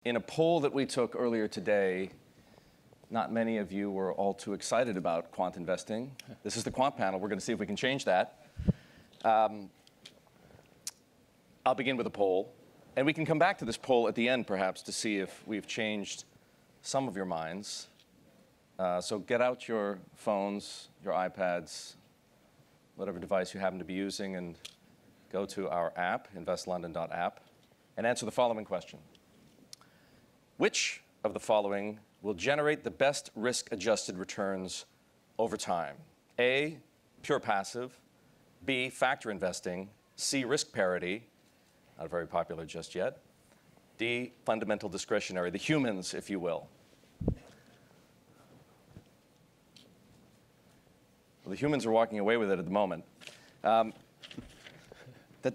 In a poll that we took earlier today, not many of you were all too excited about quant investing. This is the quant panel. We're going to see if we can change that. I'll begin with a poll. And we can come back to this poll at the end, perhaps, to see if we've changed some of your minds. So get out your phones, your iPads, whatever device you happen to be using, and go to our app, investlondon.app, and answer the following question. Which of the following will generate the best risk-adjusted returns over time? A, pure passive. B, factor investing. C, risk parity. Not very popular just yet. D, fundamental discretionary. The humans, if you will. Well, the humans are walking away with it at the moment. That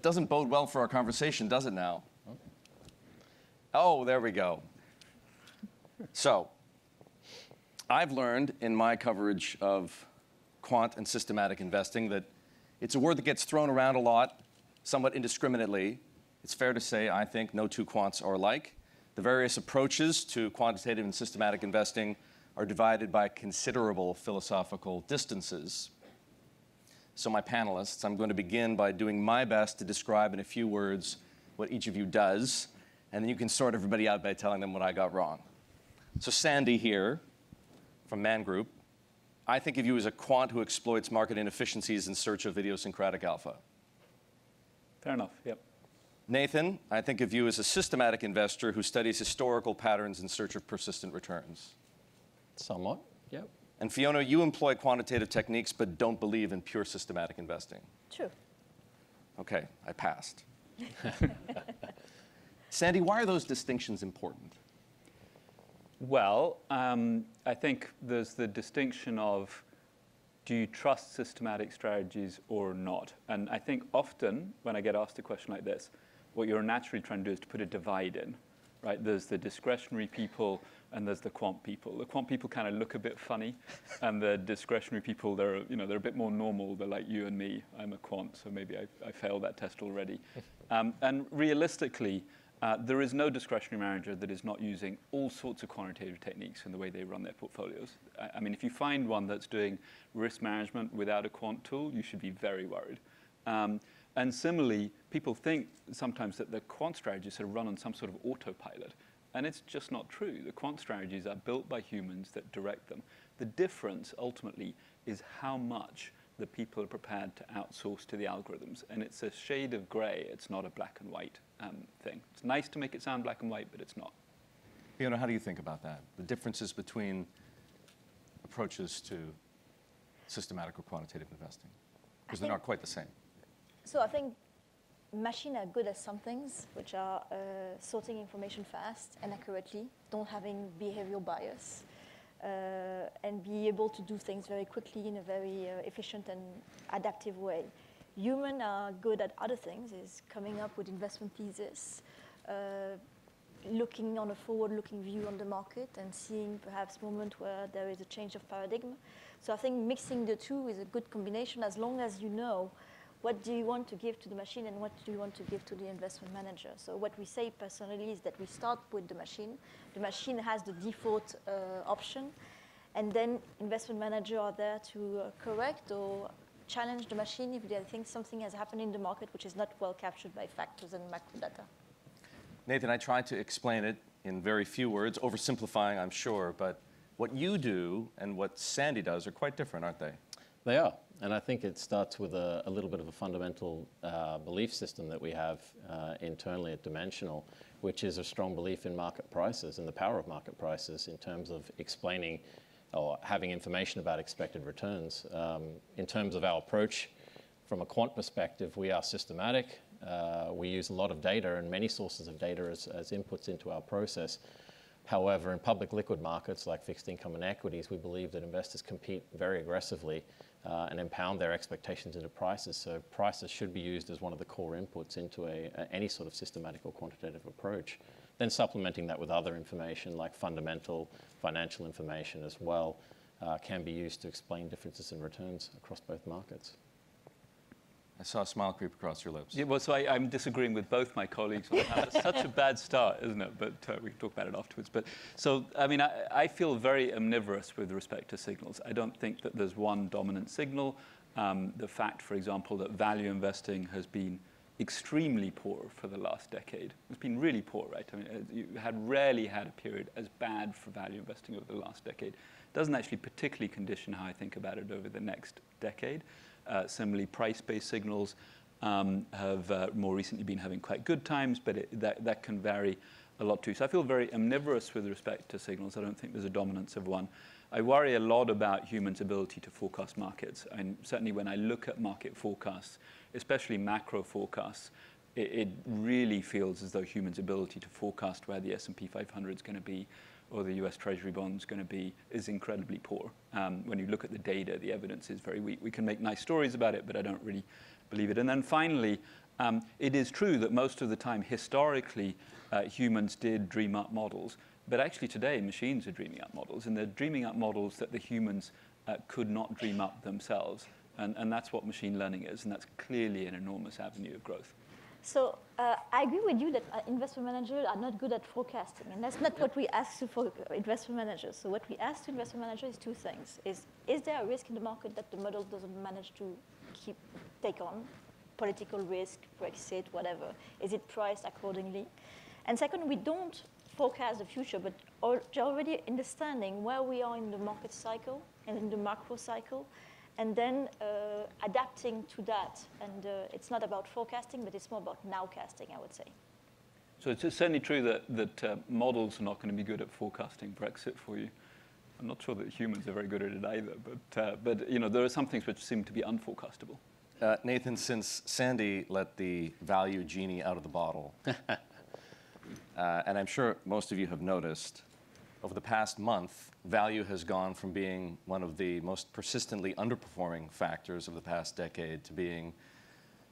doesn't bode well for our conversation, does it now? Oh, there we go. So, I've learned in my coverage of quant and systematic investing that it's a word that gets thrown around a lot, somewhat indiscriminately. It's fair to say, I think, no two quants are alike. The various approaches to quantitative and systematic investing are divided by considerable philosophical distances. So my panelists, I'm going to begin by doing my best to describe in a few words what each of you does, and then you can sort everybody out by telling them what I got wrong. So Sandy here, from Man Group, I think of you as a quant who exploits market inefficiencies in search of idiosyncratic alpha. Fair enough, yep. Nathan, I think of you as a systematic investor who studies historical patterns in search of persistent returns. Somewhat, yep. And Fiona, you employ quantitative techniques but don't believe in pure systematic investing. True. Okay, I passed. Sandy, why are those distinctions important? Well, I think there's the distinction of, do you trust systematic strategies or not? And I think often when I get asked a question like this, what you're naturally trying to do is to put a divide in, right? There's the discretionary people and there's the quant people. The quant people kind of look a bit funny, and the discretionary people, they're a bit more normal. They're like you and me. I'm a quant, so maybe I failed that test already. And realistically, there is no discretionary manager that is not using all sorts of quantitative techniques in the way they run their portfolios. I mean, if you find one that's doing risk management without a quant tool, you should be very worried. And similarly, people think sometimes that the quant strategies are run on some sort of autopilot. And it's just not true. The quant strategies are built by humans that direct them. The difference, ultimately, is how much the people are prepared to outsource to the algorithms. And it's a shade of gray. It's not a black and white thing. It's nice to make it sound black and white, but it's not. Fiona, how do you think about that? The differences between approaches to systematic or quantitative investing? Because they're not quite the same. So I think machines are good at some things, which are sorting information fast and accurately, don't having behavioral bias, and be able to do things very quickly in a very efficient and adaptive way. Humans are good at other things, is coming up with investment thesis, looking on a forward-looking view on the market and seeing perhaps moments where there is a change of paradigm. So I think mixing the two is a good combination as long as you know what do you want to give to the machine and what do you want to give to the investment manager. So what we say personally is that we start with the machine. The machine has the default option, and then investment managers are there to correct or challenge the machine if they think something has happened in the market which is not well captured by factors and macro data. Nathan, I tried to explain it in very few words, oversimplifying, I'm sure, but what you do and what Sandy does are quite different, aren't they? They are. And I think it starts with a little bit of a fundamental belief system that we have internally at Dimensional, which is a strong belief in market prices and the power of market prices in terms of explaining or having information about expected returns. In terms of our approach, from a quant perspective, we are systematic. We use a lot of data and many sources of data as inputs into our process. However, in public liquid markets like fixed income and equities, we believe that investors compete very aggressively and impound their expectations into prices. So prices should be used as one of the core inputs into any sort of systematic or quantitative approach. Then supplementing that with other information like fundamental financial information as well can be used to explain differences in returns across both markets. I saw a smile creep across your lips. Yeah, well, so I'm disagreeing with both my colleagues on that. It's such a bad start, isn't it? But we can talk about it afterwards. But so, I mean, I feel very omnivorous with respect to signals. I don't think that there's one dominant signal. The fact, for example, that value investing has been extremely poor for the last decade. It's been really poor, right? I mean, you rarely had a period as bad for value investing over the last decade. It doesn't actually particularly condition how I think about it over the next decade. Similarly, price-based signals have more recently been having quite good times, but that can vary a lot too. So I feel very omnivorous with respect to signals. I don't think there's a dominance of one. I worry a lot about humans' ability to forecast markets. And certainly when I look at market forecasts, especially macro forecasts, it really feels as though humans' ability to forecast where the S&P 500 is going to be or the US Treasury bond is going to be is incredibly poor. When you look at the data, the evidence is very weak. We can make nice stories about it, but I don't really believe it. And then finally, it is true that most of the time, historically, humans did dream up models. But actually today, machines are dreaming up models, and they're dreaming up models that the humans could not dream up themselves. And that's what machine learning is, and that's clearly an enormous avenue of growth. So I agree with you that investment managers are not good at forecasting, and that's not what we ask for investment managers. So what we ask to investment managers is two things: is there a risk in the market that the model doesn't manage to take on? Political risk, Brexit, whatever. Is it priced accordingly? And second, we don't forecast the future, but already understanding where we are in the market cycle and in the macro cycle, and then adapting to that. And it's not about forecasting, but it's more about nowcasting, I would say. So it's certainly true that models are not going to be good at forecasting Brexit for you. I'm not sure that humans are very good at it either, but you know, there are some things which seem to be unforecastable. Nathan, since Sandy let the value genie out of the bottle, and I'm sure most of you have noticed, over the past month, value has gone from being one of the most persistently underperforming factors of the past decade to being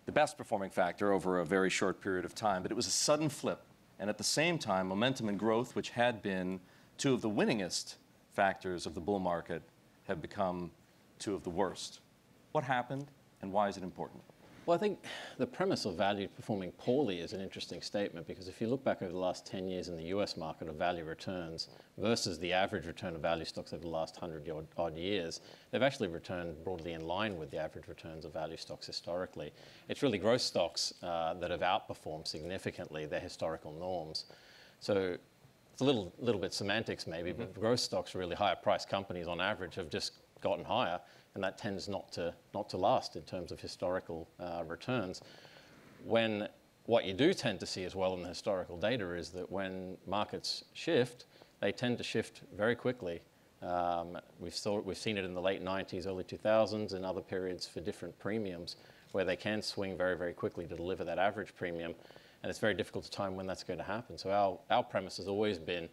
the best performing factor over a very short period of time. But it was a sudden flip. And at the same time, momentum and growth, which had been two of the winningest factors of the bull market, have become two of the worst. What happened, and why is it important? Well, I think the premise of value performing poorly is an interesting statement, because if you look back over the last 10 years in the US market of value returns versus the average return of value stocks over the last 100-odd years, they've actually returned broadly in line with the average returns of value stocks historically. It's really growth stocks that have outperformed significantly their historical norms. So it's a little bit semantics maybe, but growth stocks, really higher priced companies on average, have just gotten higher, and that tends not to last in terms of historical returns. When what you do tend to see as well in the historical data is that when markets shift, they tend to shift very quickly. We've seen it in the late 90s, early 2000s, and other periods for different premiums, where they can swing very, very quickly to deliver that average premium, and it's very difficult to time when that's going to happen. So our premise has always been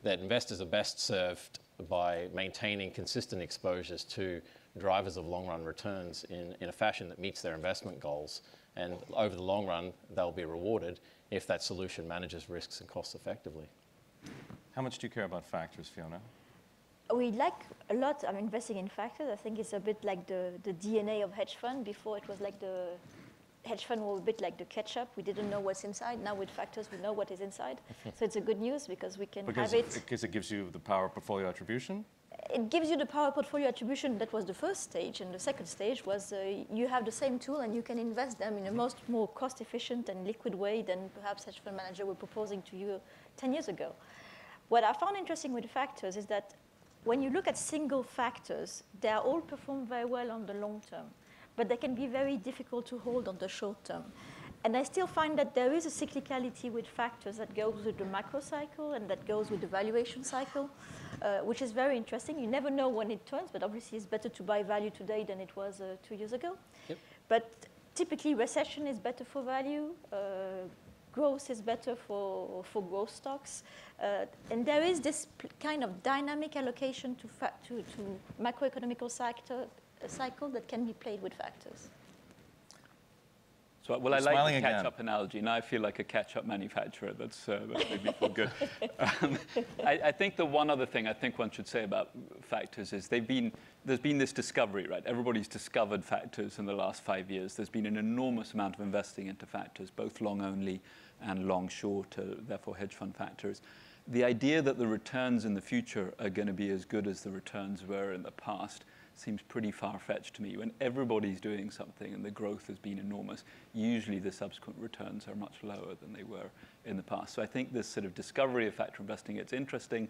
that investors are best served by maintaining consistent exposures to drivers of long-run returns in a fashion that meets their investment goals. And over the long run, they'll be rewarded if that solution manages risks and costs effectively. How much do you care about factors, Fiona? We like a lot investing in factors. I think it's a bit like the DNA of hedge fund. Before it was like the hedge fund were a bit like the ketchup. We didn't know what's inside. Now with factors, we know what is inside. So it's a good news because we can have it. Because it gives you the power of portfolio attribution? It gives you the power portfolio attribution. That was the first stage. And the second stage was you have the same tool and you can invest them in a more cost-efficient and liquid way than perhaps hedge fund manager were proposing to you 10 years ago. What I found interesting with the factors is that when you look at single factors, they are all perform very well on the long term, but they can be very difficult to hold on the short term. And I still find that there is a cyclicality with factors that goes with the macro cycle and that goes with the valuation cycle, which is very interesting. You never know when it turns, but obviously it's better to buy value today than it was 2 years ago. Yep. But typically recession is better for value, growth is better for growth stocks. And there is this kind of dynamic allocation to macroeconomical cycle that can be played with factors. So, well, I You're like smiling the again. catch-up analogy. Now I feel like a catch-up manufacturer. That's made me feel good. I think the one other thing I think one should say about factors is there's been this discovery, right? Everybody's discovered factors in the last 5 years. There's been an enormous amount of investing into factors, both long-only and long-short, therefore hedge fund factors. The idea that the returns in the future are going to be as good as the returns were in the past seems pretty far-fetched to me. When everybody's doing something and the growth has been enormous, usually the subsequent returns are much lower than they were in the past. So I think this sort of discovery of factor investing, it's interesting.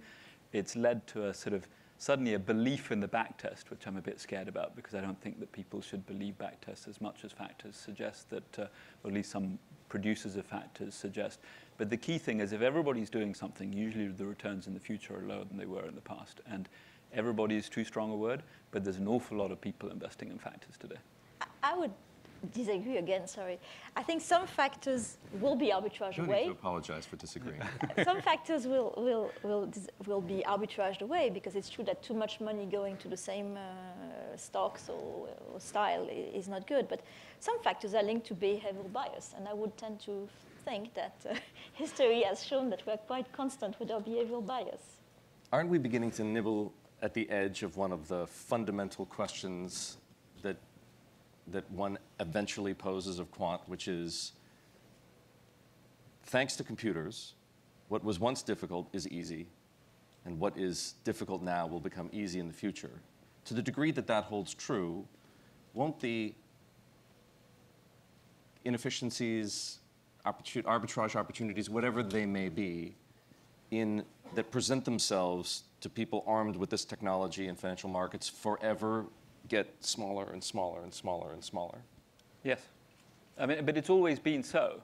It's led to a sort of suddenly a belief in the backtest, which I'm a bit scared about because I don't think that people should believe backtests as much as factors suggest that, or at least some producers of factors suggest. But the key thing is if everybody's doing something, usually the returns in the future are lower than they were in the past. And everybody is too strong a word, but there's an awful lot of people investing in factors today. I would disagree again, sorry. I think some factors will be arbitraged You don't away. need to apologize for disagreeing. Some factors will be arbitraged away because it's true that too much money going to the same stocks or style is not good. But some factors are linked to behavioral bias, and I would tend to think that history has shown that we're quite constant with our behavioral bias. Aren't we beginning to nibble at the edge of one of the fundamental questions that one eventually poses of quant, which is, thanks to computers, what was once difficult is easy, and what is difficult now will become easy in the future. To the degree that that holds true, won't the inefficiencies, arbitrage opportunities, whatever they may be, that present themselves to people armed with this technology in financial markets forever get smaller and smaller and smaller and smaller? Yes. I mean, but it's always been so.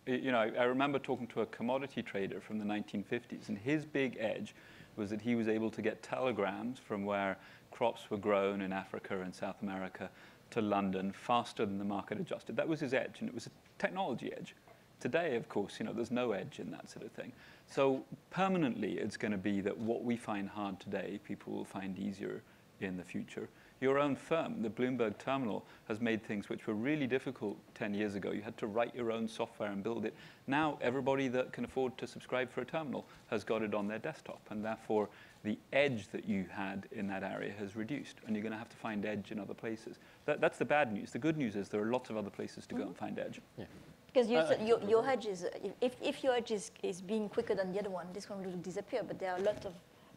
You know, I remember talking to a commodity trader from the 1950s, and his big edge was that he was able to get telegrams from where crops were grown in Africa and South America to London faster than the market adjusted. That was his edge, and it was a technology edge. Today, of course, you know, there's no edge in that sort of thing. So permanently, it's going to be that what we find hard today, people will find easier in the future. Your own firm, the Bloomberg terminal, has made things which were really difficult 10 years ago. You had to write your own software and build it. Now, everybody that can afford to subscribe for a terminal has got it on their desktop, and therefore, the edge that you had in that area has reduced, and you're going to have to find edge in other places. That's the bad news. The good news is there are lots of other places to go and find edge. Yeah. Because your edge is, if your edge is being quicker than the other one, this one will disappear. But there are a lot of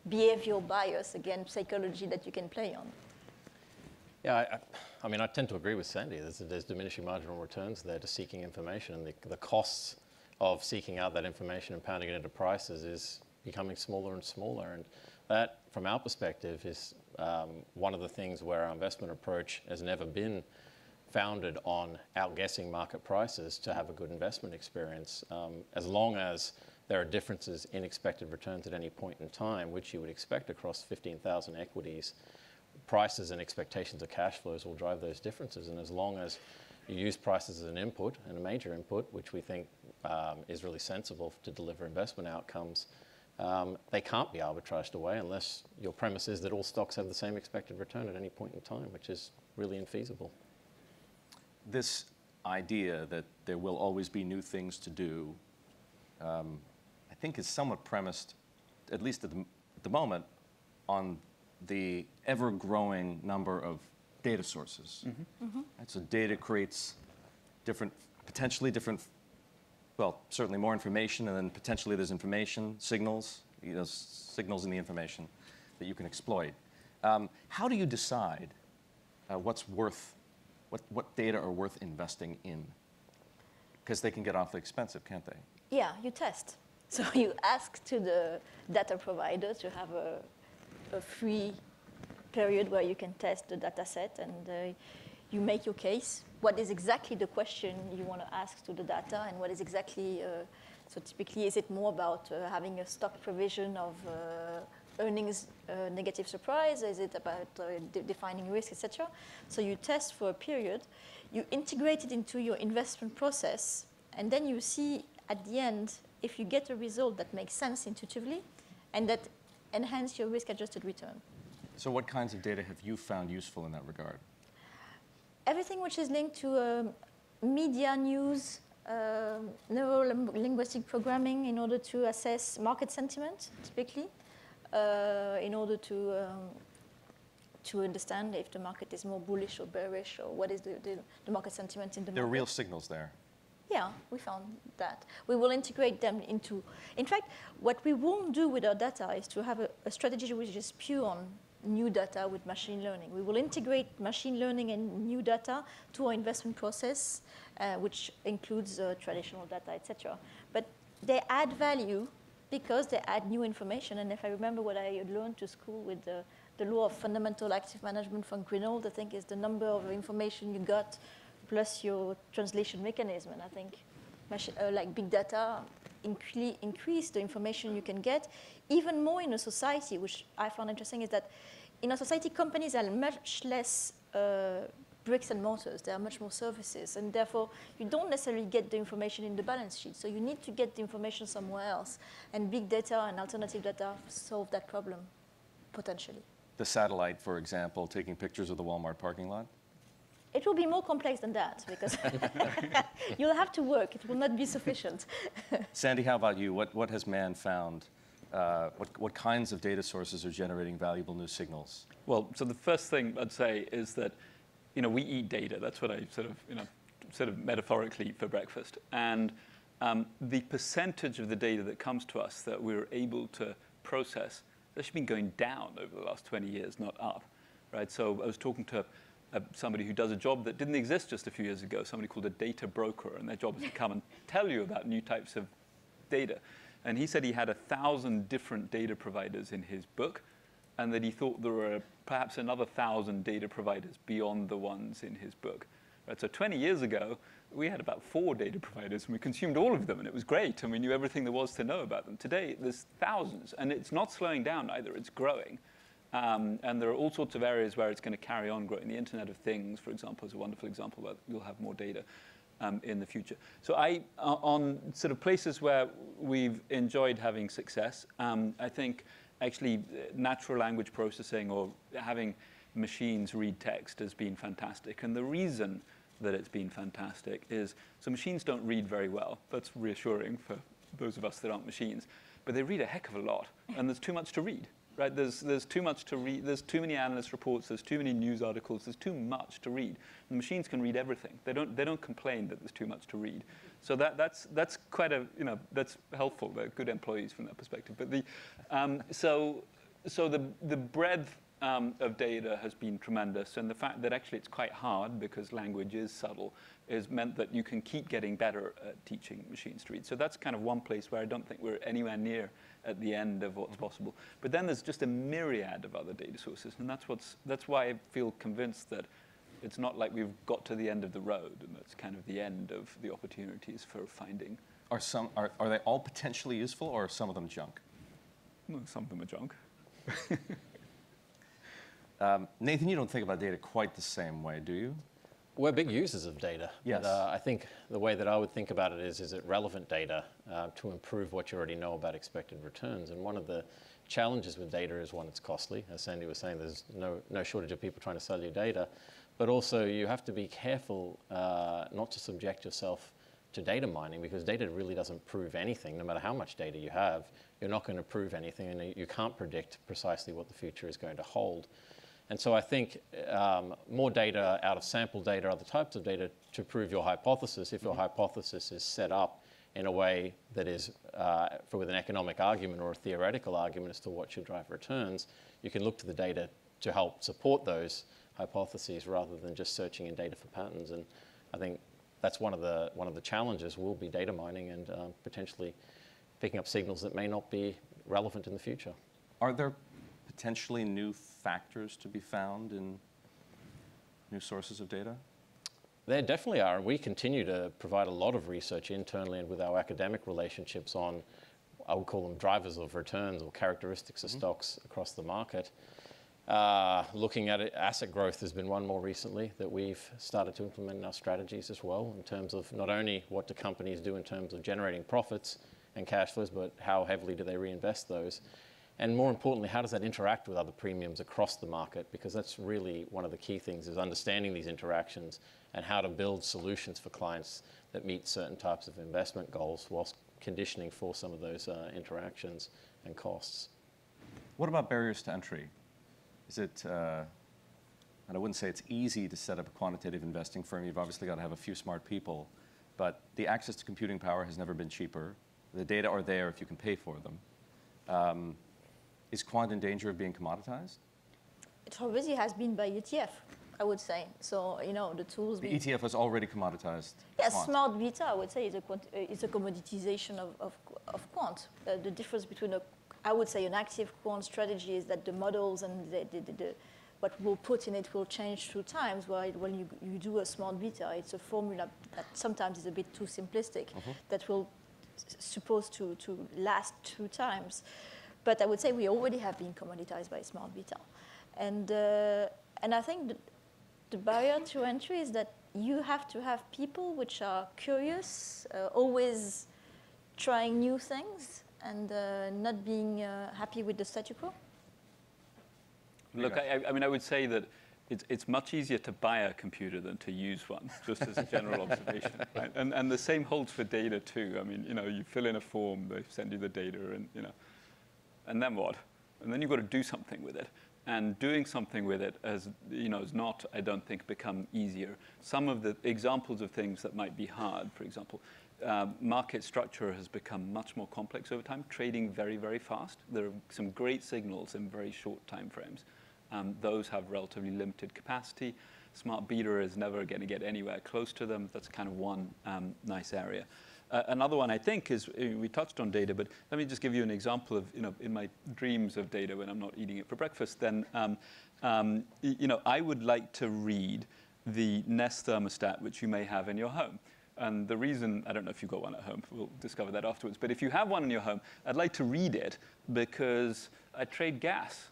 behavioral bias, again, psychology that you can play on. Yeah, I mean, I tend to agree with Sandy. There's diminishing marginal returns there to seeking information, and the costs of seeking out that information and pounding it into prices is becoming smaller and smaller. And that, from our perspective, is one of the things where our investment approach has never been founded on outguessing market prices to have a good investment experience. As long as there are differences in expected returns at any point in time, which you would expect across 15,000 equities, prices and expectations of cash flows will drive those differences. And as long as you use prices as an input, and a major input, which we think is really sensible to deliver investment outcomes, they can't be arbitraged away unless your premise is that all stocks have the same expected return at any point in time, which is really infeasible. This idea that there will always be new things to do, I think is somewhat premised, at least at the moment, on the ever-growing number of data sources. Mm-hmm. Mm-hmm. Right, so data creates potentially different, well, certainly more information, and then potentially there's information, signals, signals in the information that you can exploit. How do you decide what data are worth investing in? Because they can get awfully expensive, can't they? Yeah, you test. So you ask to the data provider to have a free period where you can test the data set, and you make your case. What is exactly the question you want to ask to the data, and what is exactly, so typically is it more about having a stock provision of earnings negative surprise? Is it about defining risk, etc.? So you test for a period, you integrate it into your investment process, and then you see at the end if you get a result that makes sense intuitively and that enhance your risk-adjusted return. So what kinds of data have you found useful in that regard? Everything which is linked to media news, neuro-linguistic programming in order to assess market sentiment, typically, in order to understand if the market is more bullish or bearish, or what is the market sentiment in the market. There are real signals there. Yeah, we found that. We will integrate them into... In fact, what we won't do with our data is to have a strategy which is pure on new data with machine learning. We will integrate machine learning and new data to our investment process, which includes traditional data, etc. But they add value because they add new information. And if I remember what I learned to school with the law of fundamental active management from Grinold, I think is the number of information you got plus your translation mechanism. And I think like big data increase the information you can get. Even more in a society, which I found interesting, is that in a society, companies are much less bricks and mortars. There are much more services. And therefore, you don't necessarily get the information in the balance sheet. So you need to get the information somewhere else. And big data and alternative data solve that problem, potentially. The satellite, for example, taking pictures of the Walmart parking lot? It will be more complex than that, because you'll have to work. It will not be sufficient. Sandy, how about you? What has man found? What kinds of data sources are generating valuable new signals? Well, so the first thing I'd say is that, we eat data. That's what I sort of metaphorically eat for breakfast. And the percentage of the data that comes to us that we're able to process has actually been going down over the last 20 years, not up, right? So I was talking to somebody who does a job that didn't exist just a few years ago, somebody called a data broker, and their job is to come and tell you about new types of data. And he said he had 1,000 different data providers in his book, and that he thought there were perhaps another 1,000 data providers beyond the ones in his book. Right, so 20 years ago, we had about 4 data providers, and we consumed all of them, and it was great, and we knew everything there was to know about them. Today, there's thousands, and it's not slowing down either, it's growing. And there are all sorts of areas where it's going to carry on growing. The Internet of Things, for example, is a wonderful example that you'll have more data in the future. So on sort of places where we've enjoyed having success, I think actually natural language processing or having machines read text has been fantastic. And the reason that it's been fantastic is, so machines don't read very well. That's reassuring for those of us that aren't machines. But they read a heck of a lot, and there's too much to read. Right, there's too much to read. There's too many analyst reports. There's too many news articles. There's too much to read. The machines can read everything. They don't complain that there's too much to read. So that's quite that's helpful. They're good employees from that perspective. But the breadth of data has been tremendous, and the fact that actually it's quite hard because language is subtle has meant that you can keep getting better at teaching machines to read. So that's kind of one place where I don't think we're anywhere near at the end of what's possible. But then there's just a myriad of other data sources, and that's why I feel convinced that it's not like we've got to the end of the road, and that's kind of the end of the opportunities for finding. Are they all potentially useful, or are some of them junk? Well, some of them are junk. Nathan, you don't think about data quite the same way, do you? We're big users of data. Yes. I think the way that I would think about it is it relevant data to improve what you already know about expected returns? And one of the challenges with data is, one, it's costly. As Sandy was saying, there's no shortage of people trying to sell you data. But also, you have to be careful not to subject yourself to data mining, because data really doesn't prove anything. No matter how much data you have, you're not going to prove anything, and you can't predict precisely what the future is going to hold. And so I think more data out of sample data, other types of data to prove your hypothesis, if your hypothesis is set up in a way that is with an economic argument or a theoretical argument as to what should drive returns, you can look to the data to help support those hypotheses rather than just searching in data for patterns. And I think that's one of the challenges will be data mining and potentially picking up signals that may not be relevant in the future. Are there potentially new factors to be found in new sources of data? There definitely are. We continue to provide a lot of research internally and with our academic relationships on, I would call them drivers of returns or characteristics of stocks across the market. Looking at it, asset growth has been one more recently that we've started to implement in our strategies as well, in terms of not only what do companies do in terms of generating profits and cash flows, but how heavily do they reinvest those. And more importantly, how does that interact with other premiums across the market? Because that's really one of the key things, is understanding these interactions and how to build solutions for clients that meet certain types of investment goals whilst conditioning for some of those interactions and costs. What about barriers to entry? Is it, and I wouldn't say it's easy to set up a quantitative investing firm. You've obviously got to have a few smart people, but the access to computing power has never been cheaper. The data are there if you can pay for them. Is Quant in danger of being commoditized? It already has been by ETF, I would say. So, the tools... The ETF was already commoditized. Yes, Quant. Smart beta, I would say, is a commoditization of Quant. The difference between, I would say, an active Quant strategy is that the models and what we'll put in it will change through times, while when you do a smart beta, it's a formula that sometimes is a bit too simplistic, that will supposed to last through times. But I would say we already have been commoditized by smart beta. And I think the barrier to entry is that you have to have people which are curious, always trying new things, and not being happy with the statu quo. Look, I mean, I would say that it's much easier to buy a computer than to use one, just as a general observation. Right? And the same holds for data too. I mean, you fill in a form, they send you the data, and then what? And then you've got to do something with it. And doing something with it has not, I don't think, become easier. Some of the examples of things that might be hard, for example, market structure has become much more complex over time, trading very, very fast. There are some great signals in very short time frames. Those have relatively limited capacity. Smart beta is never going to get anywhere close to them. That's kind of one nice area. Another one, I think, is we touched on data, but let me just give you an example of, in my dreams of data when I'm not eating it for breakfast, then, I would like to read the Nest thermostat, which you may have in your home. And the reason, I don't know if you've got one at home, we'll discover that afterwards, but if you have one in your home, I'd like to read it because I trade gas,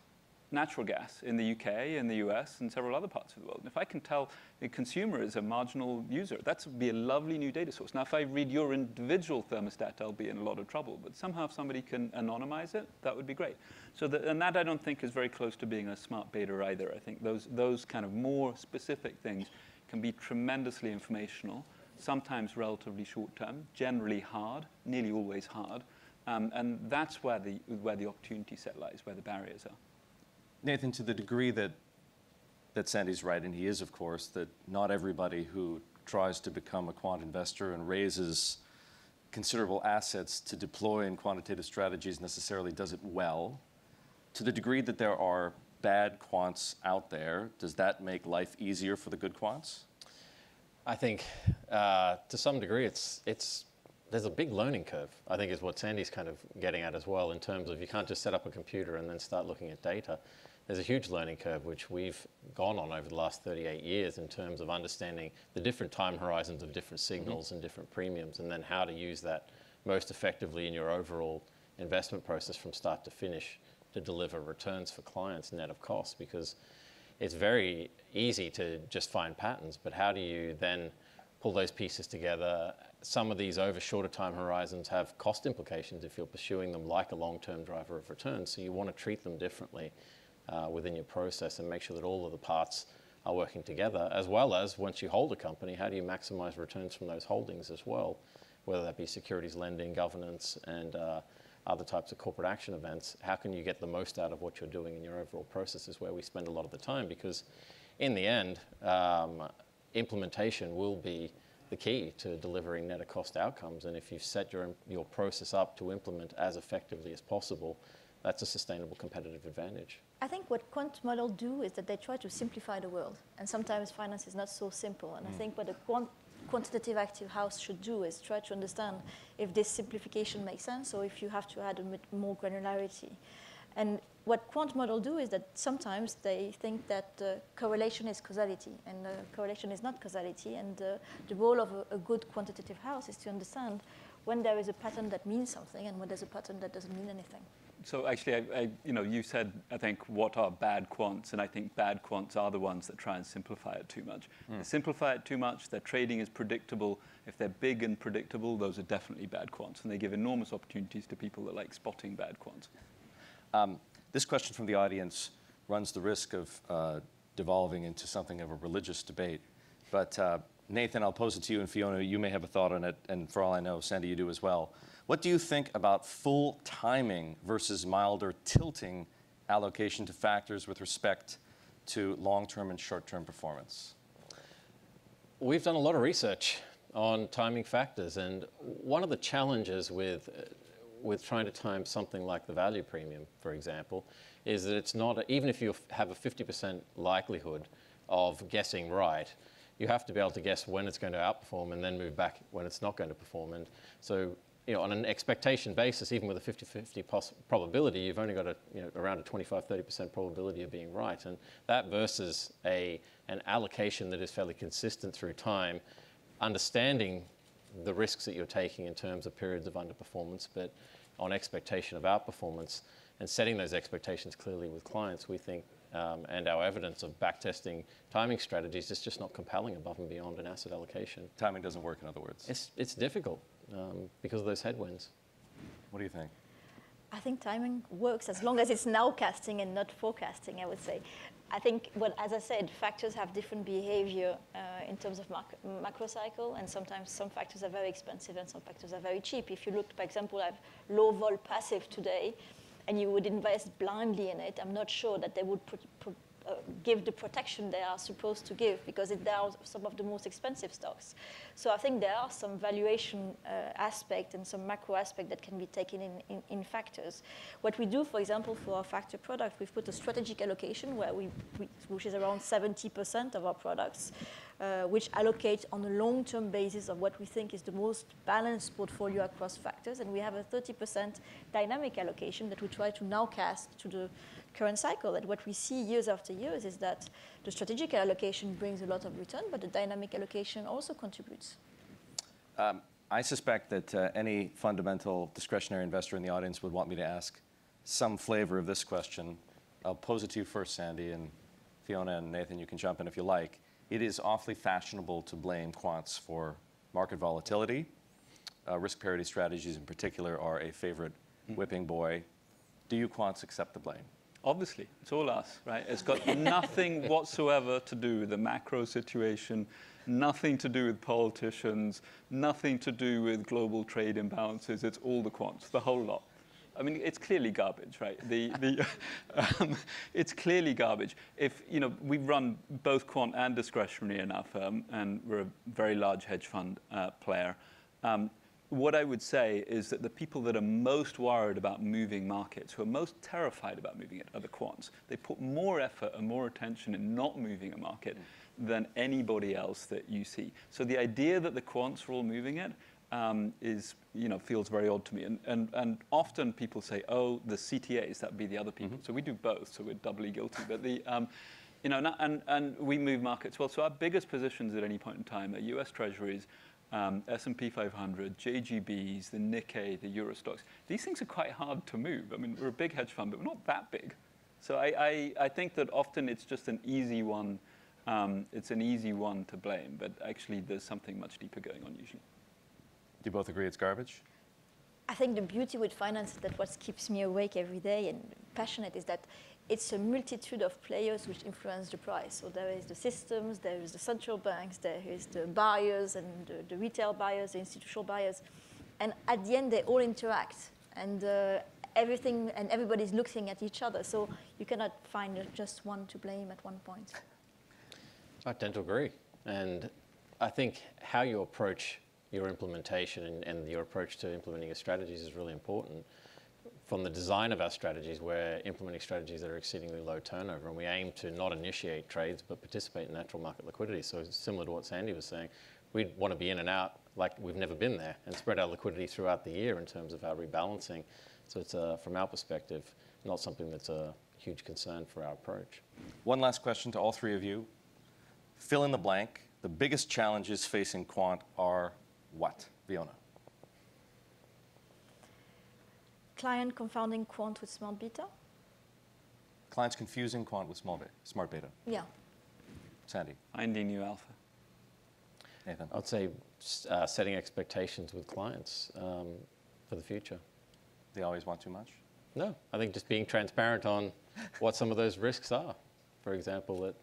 natural gas, in the UK, in the US, and several other parts of the world. And if I can tell the consumer is a marginal user, that would be a lovely new data source. Now, if I read your individual thermostat, I'll be in a lot of trouble. But somehow, if somebody can anonymize it, that would be great. So and that, I don't think, is very close to being a smart beta either. I think those kind of more specific things can be tremendously informational, sometimes relatively short-term, generally hard, nearly always hard. And that's where the opportunity set lies, where the barriers are. Nathan, to the degree that Sandy's right, and he is, of course, that not everybody who tries to become a quant investor and raises considerable assets to deploy in quantitative strategies necessarily does it well. To the degree that there are bad quants out there, does that make life easier for the good quants? I think to some degree there's a big learning curve, I think, is what Sandy's kind of getting at as well, in terms of you can't just set up a computer and then start looking at data. There's a huge learning curve which we've gone on over the last 38 years in terms of understanding the different time horizons of different signals and different premiums, and then how to use that most effectively in your overall investment process from start to finish to deliver returns for clients net of costs. Because it's very easy to just find patterns, but how do you then pull those pieces together? Some of these over shorter time horizons have cost implications if you're pursuing them like a long-term driver of returns. So you want to treat them differently within your process and make sure that all of the parts are working together, as well as once you hold a company, how do you maximize returns from those holdings as well, whether that be securities lending, governance, and other types of corporate action events. How can you get the most out of what you're doing in your overall process is where we spend a lot of the time, because in the end, implementation will be the key to delivering net of cost outcomes. And if you've set your process up to implement as effectively as possible, that's a sustainable competitive advantage. I think what quant models do is that they try to simplify the world. And sometimes finance is not so simple. And I think what a quantitative active house should do is try to understand if this simplification makes sense or if you have to add a bit more granularity. And what quant models do is that sometimes they think that correlation is causality, and correlation is not causality. And the role of a good quantitative house is to understand when there is a pattern that means something and when there's a pattern that doesn't mean anything. So actually, you said, I think, what are bad quants? And I think bad quants are the ones that try and simplify it too much. They simplify it too much, their trading is predictable. If they're big and predictable, those are definitely bad quants. And they give enormous opportunities to people that like spotting bad quants. This question from the audience runs the risk of devolving into something of a religious debate. But Nathan, I'll pose it to you, and Fiona, you may have a thought on it, and for all I know, Sandy, you do as well. What do you think about full timing versus milder tilting allocation to factors with respect to long-term and short-term performance? We've done a lot of research on timing factors, and one of the challenges with trying to time something like the value premium, for example, is that it's not, even if you have a 50% likelihood of guessing right, you have to be able to guess when it's going to outperform and then move back when it's not going to perform. And so, on an expectation basis, even with a 50-50 probability, you've only got around a 25-30% probability of being right. And that versus an allocation that is fairly consistent through time, understanding the risks that you're taking in terms of periods of underperformance, but on expectation of outperformance, and setting those expectations clearly with clients, we think, and our evidence of backtesting timing strategies is just not compelling above and beyond an asset allocation. Timing doesn't work, in other words. It's difficult because of those headwinds. What do you think? I think timing works as long as it's nowcasting and not forecasting, I would say. I think, well, as I said, factors have different behavior in terms of macro cycle, and sometimes some factors are very expensive and some factors are very cheap. If you look, for example, at low vol passive today, and you would invest blindly in it, I'm not sure that they would give the protection they are supposed to give, because they are some of the most expensive stocks. So I think there are some valuation aspect and some macro aspect that can be taken in factors. What we do, for example, for our factor product, we've put a strategic allocation where which is around 70% of our products, which allocate on a long-term basis of what we think is the most balanced portfolio across factors. And we have a 30% dynamic allocation that we try to nowcast to the current cycle. And what we see years after years is that the strategic allocation brings a lot of return, but the dynamic allocation also contributes. I suspect that any fundamental discretionary investor in the audience would want me to ask some flavor of this question. I'll pose it to you first, Sandy, and Fiona and Nathan, you can jump in if you like. It is awfully fashionable to blame quants for market volatility. Risk parity strategies in particular are a favorite whipping boy. Do you quants accept the blame? Obviously, it's all us, right? It's got nothing whatsoever to do with the macro situation, nothing to do with politicians, nothing to do with global trade imbalances. It's all the quants, the whole lot. I mean, it's clearly garbage, right? It's clearly garbage. If we run both quant and discretionary in our firm, and we're a very large hedge fund player. What I would say is that the people that are most worried about moving markets, who are most terrified about moving it, are the quants. They put more effort and more attention in not moving a market than anybody else that you see. So the idea that the quants are all moving it feels very odd to me. And often people say, oh, the CTAs, that'd be the other people. So we do both, so we're doubly guilty. But and we move markets well. So our biggest positions at any point in time are US Treasuries, S&P 500, JGBs, the Nikkei, the Euro stocks. These things are quite hard to move. I mean, we're a big hedge fund, but we're not that big. So I think that often it's just an easy one. It's an easy one to blame, but actually there's something much deeper going on usually. Do you both agree it's garbage? I think the beauty with finance is that what keeps me awake every day and passionate is that it's a multitude of players which influence the price. So there is the systems, there is the central banks, there is the buyers and the retail buyers, the institutional buyers. And at the end, they all interact. And everything and everybody's looking at each other. So you cannot find just one to blame at one point. I tend to agree. And I think how you approach your implementation and your approach to implementing your strategies is really important. From the design of our strategies, we're implementing strategies that are exceedingly low turnover, and we aim to not initiate trades, but participate in natural market liquidity. So it's similar to what Sandy was saying. We want to be in and out like we've never been there and spread our liquidity throughout the year in terms of our rebalancing. So it's, from our perspective, not something that's a huge concern for our approach. One last question to all three of you. Fill in the blank. The biggest challenges facing quant are what? Fiona. Client confounding quant with smart beta? Clients confusing quant with smart beta. Yeah. Sandy. Finding new alpha. Nathan. I'd say setting expectations with clients for the future. They always want too much? No, I think just being transparent on what some of those risks are. For example, that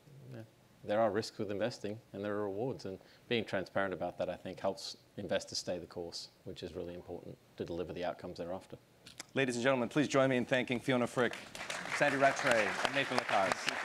there are risks with investing and there are rewards, and being transparent about that, I think, helps investors stay the course, which is really important to deliver the outcomes thereafter. Ladies and gentlemen, please join me in thanking Fiona Frick, Sandy Rattray, and Nathan Lacaze.